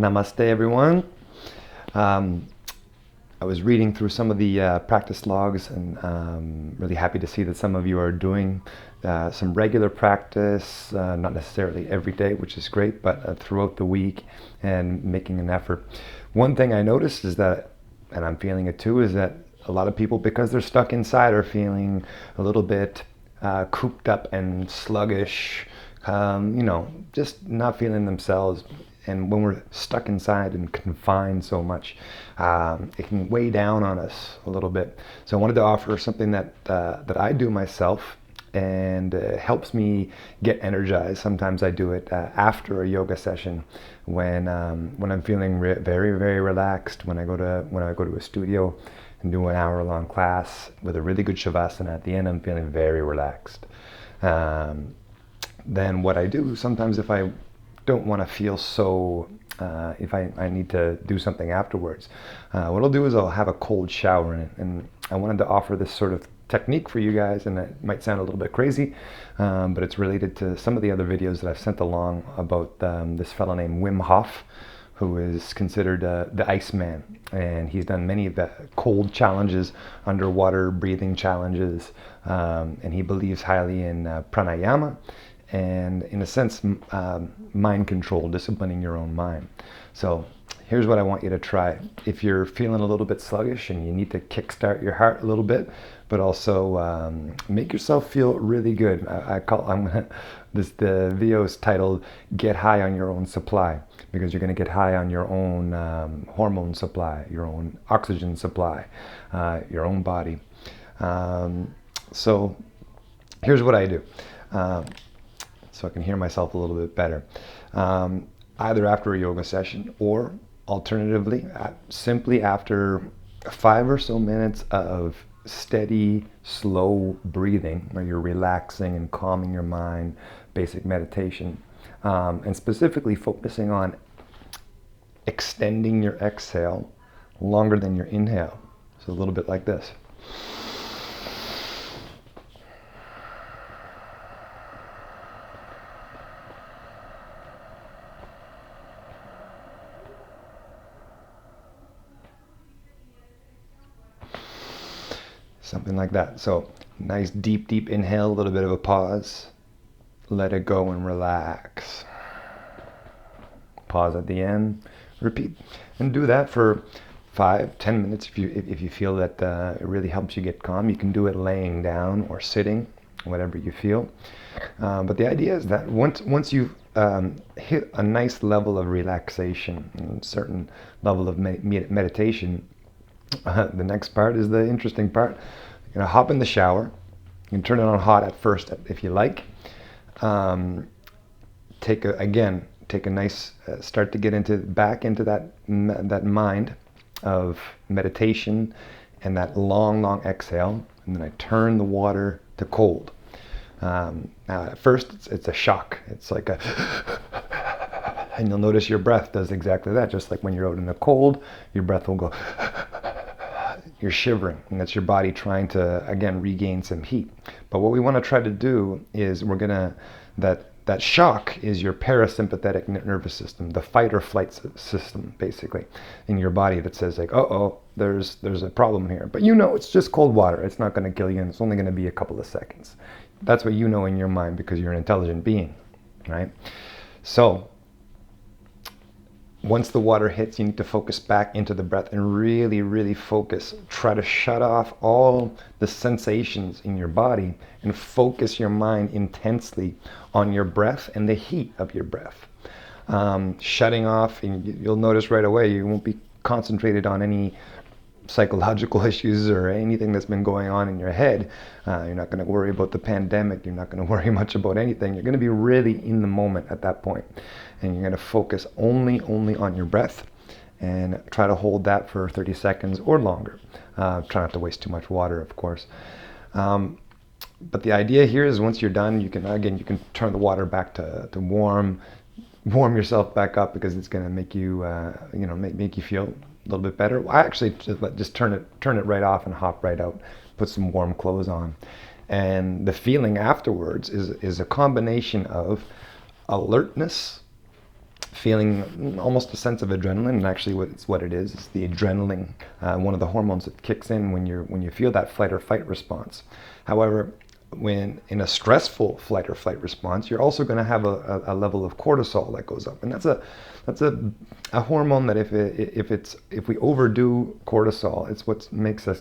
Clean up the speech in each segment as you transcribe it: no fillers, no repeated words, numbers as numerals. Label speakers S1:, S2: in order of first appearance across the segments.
S1: Namaste, everyone. I was reading through some of the practice logs, and really happy to see that some of you are doing some regular practice, not necessarily every day, which is great, but throughout the week and making an effort. One thing I noticed is that, and I'm feeling it too, is that a lot of people, because they're stuck inside, are feeling a little bit cooped up and sluggish, just not feeling themselves. And when we're stuck inside and confined so much, it can weigh down on us a little bit. So I wanted to offer something that I do myself, and helps me get energized. Sometimes I do it after a yoga session when I'm feeling very, very relaxed. When I go to a studio and do an hour-long class with a really good shavasana at the end, I'm feeling very relaxed. Then what I do sometimes, if I don't want to feel so, if I need to do something afterwards, what I'll do is I'll have a cold shower in it. And I wanted to offer this sort of technique for you guys, and it might sound a little bit crazy, but it's related to some of the other videos that I've sent along about this fellow named Wim Hof, who is considered the Iceman, and he's done many of the cold challenges, underwater breathing challenges, and he believes highly in pranayama, and in a sense, mind control, disciplining your own mind. So here's what I want you to try. If you're feeling a little bit sluggish and you need to kickstart your heart a little bit, but also make yourself feel really good. The video is titled "Get High on Your Own Supply," because you're going to get high on your own hormone supply, your own oxygen supply, your own body. So here's what I do. So I can hear myself a little bit better. Either after a yoga session, or alternatively, simply after 5 or so minutes of steady, slow breathing, where you're relaxing and calming your mind, basic meditation, and specifically focusing on extending your exhale longer than your inhale. So a little bit like this. Something like that. So nice deep inhale, a little bit of a pause. Let it go and relax. Pause at the end. Repeat. And do that for 5-10 minutes if you feel that it really helps you get calm. You can do it laying down or sitting, whatever you feel. But the idea is that once you've hit a nice level of relaxation, a certain level of meditation, the next part is the interesting part. You're going to hop in the shower. You can turn it on hot at first if you like. Take a nice start to get back into that mind of meditation and that long exhale. And then I turn the water to cold. Now at first it's a shock. It's like and you'll notice your breath does exactly that. Just like when you're out in the cold, your breath will go. You're shivering, and that's your body trying to, again, regain some heat. But what we want to try to do is that shock is your parasympathetic nervous system, the fight or flight system, basically, in your body that says like, there's a problem here. But it's just cold water. It's not going to kill you, and it's only going to be a couple of seconds. That's what you know in your mind because you're an intelligent being, right? So once the water hits, you need to focus back into the breath and really focus. Try to shut off all the sensations in your body and focus your mind intensely on your breath and the heat of your breath. Shutting off, and you'll notice right away you won't be concentrated on any psychological issues or anything that's been going on in your head. You're not going to worry about the pandemic. You're not going to worry much about anything. You're going to be really in the moment at that point. And you're going to focus only on your breath and try to hold that for 30 seconds or longer. Try not to waste too much water, of course. But the idea here is once you're done, you can turn the water back to warm yourself back up, because it's going to make you, make you feel a little bit better. I actually just turn it right off and hop right out, put some warm clothes on. And the feeling afterwards is a combination of alertness, feeling almost a sense of adrenaline, and actually what it is the adrenaline, one of the hormones that kicks in when you feel that flight or fight response. However, when in a stressful flight or flight response, you're also going to have a level of cortisol that goes up, and that's a hormone that if we overdo cortisol, it's what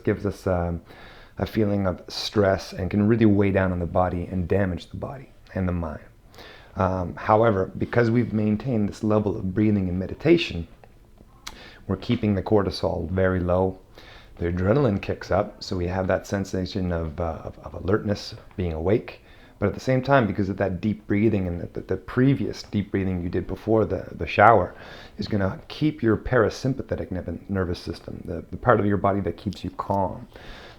S1: gives us a feeling of stress and can really weigh down on the body and damage the body and the mind. However, because we've maintained this level of breathing and meditation, we're keeping the cortisol very low. The adrenaline kicks up, so we have that sensation of alertness, being awake. But at the same time, because of that deep breathing and the previous deep breathing you did before the shower, is going to keep your parasympathetic nervous system, the part of your body that keeps you calm.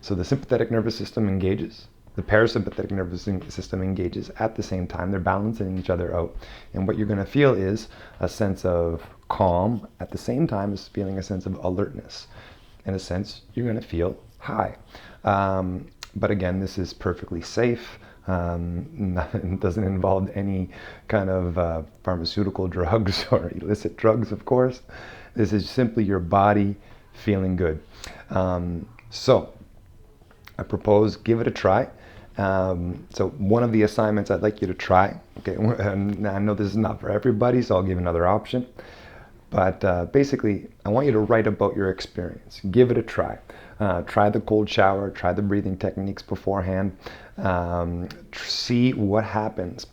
S1: So the sympathetic nervous system engages. The parasympathetic nervous system engages at the same time. They're balancing each other out. And what you're going to feel is a sense of calm at the same time as feeling a sense of alertness. In a sense, you're going to feel high. But again, this is perfectly safe. It doesn't involve any kind of pharmaceutical drugs or illicit drugs, of course. This is simply your body feeling good. So I propose give it a try. So one of the assignments I'd like you to try, okay, and I know this is not for everybody, so I'll give another option. But basically, I want you to write about your experience. Give it a try. Try the cold shower, try the breathing techniques beforehand. See what happens.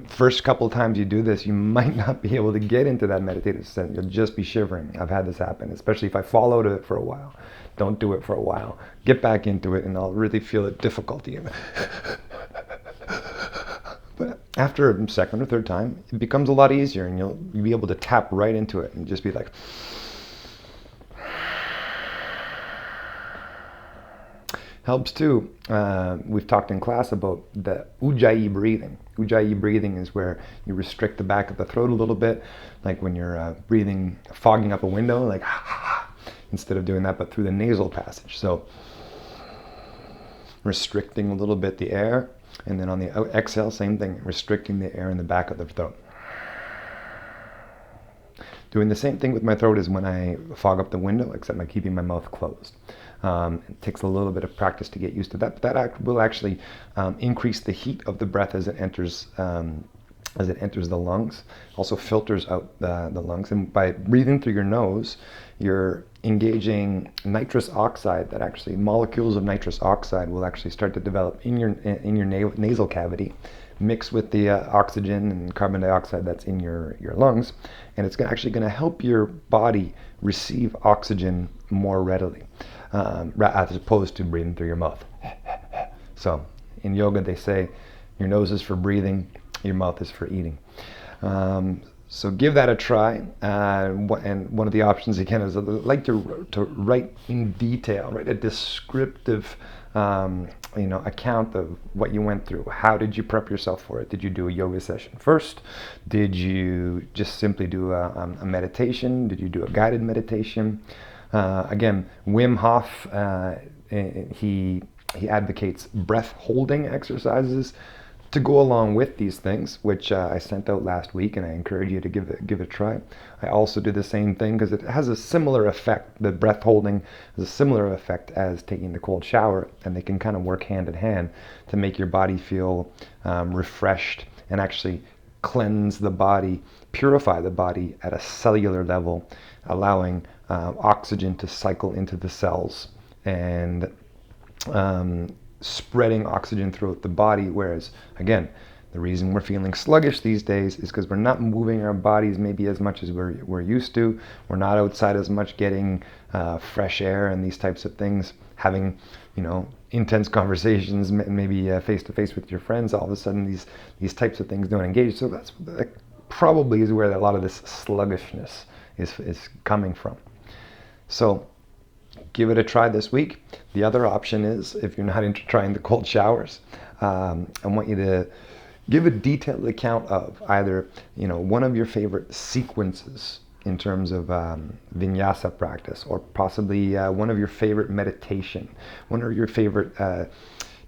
S1: First couple of times you do this, you might not be able to get into that meditative state. You'll just be shivering. I've had this happen, especially if I followed it for a while. Don't do it for a while. Get back into it, and I'll really feel a difficulty. But after a second or third time, it becomes a lot easier, and you'll be able to tap right into it and just be like, helps too. We've talked in class about the Ujjayi breathing. Ujjayi breathing is where you restrict the back of the throat a little bit, like when you're breathing, fogging up a window, like instead of doing that, but through the nasal passage. So restricting a little bit the air, and then on the exhale, same thing, restricting the air in the back of the throat. Doing the same thing with my throat as when I fog up the window, except by keeping my mouth closed. It takes a little bit of practice to get used to that, but that will actually increase the heat of the breath as it enters the lungs. Also filters out the lungs, and by breathing through your nose, you're engaging nitrous oxide. That actually molecules of nitrous oxide will actually start to develop in your nasal cavity, mix with the oxygen and carbon dioxide that's in your lungs, and it's actually going to help your body receive oxygen more readily, as opposed to breathing through your mouth. So in yoga they say your nose is for breathing, your mouth is for eating. So give that a try. And one of the options again is I'd like to write in detail, write a descriptive account of what you went through. How did you prep yourself for it? Did you do a yoga session first? Did you just simply do a meditation? Did you do a guided meditation? Again, Wim Hof, he advocates breath holding exercises to go along with these things, which I sent out last week, and I encourage you to give it a try. I also do the same thing because it has a similar effect. The breath holding has a similar effect as taking the cold shower, and they can kind of work hand in hand to make your body feel refreshed and actually cleanse the body, purify the body at a cellular level, allowing oxygen to cycle into the cells and spreading oxygen throughout the body. Whereas again, the reason we're feeling sluggish these days is because we're not moving our bodies maybe as much as we're used to. We're not outside as much getting fresh air and these types of things, having intense conversations, maybe face to face with your friends. All of a sudden these types of things don't engage. So that probably is where a lot of this sluggishness is coming from. So give it a try this week. The other option is, if you're not into trying the cold showers, I want you to give a detailed account of either one of your favorite sequences in terms of vinyasa practice, or possibly one of your favorite meditation, one of your favorite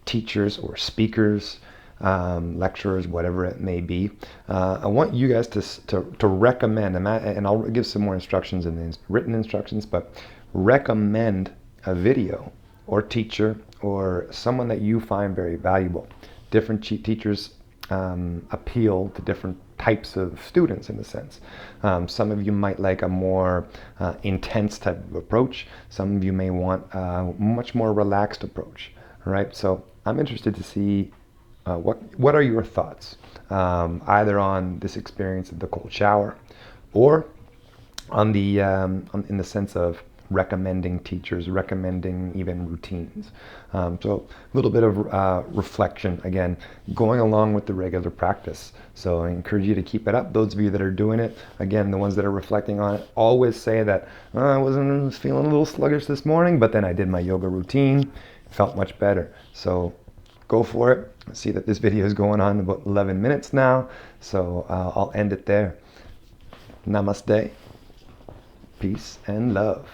S1: teachers or speakers, lecturers, whatever it may be. I want you guys to recommend, and I'll give some more instructions in the written instructions, but recommend a video or teacher or someone that you find very valuable. Different teachers appeal to different types of students in a sense. Some of you might like a more intense type of approach. Some of you may want a much more relaxed approach. All right, so I'm interested to see what are your thoughts, either on this experience of the cold shower, or on the in the sense of recommending teachers, recommending even routines. So a little bit of reflection, again, going along with the regular practice. So I encourage you to keep it up. Those of you that are doing it, again, the ones that are reflecting on it, always say that, I was feeling a little sluggish this morning, but then I did my yoga routine, felt much better. So go for it. I see that this video is going on about 11 minutes now, so I'll end it there. Namaste, peace and love.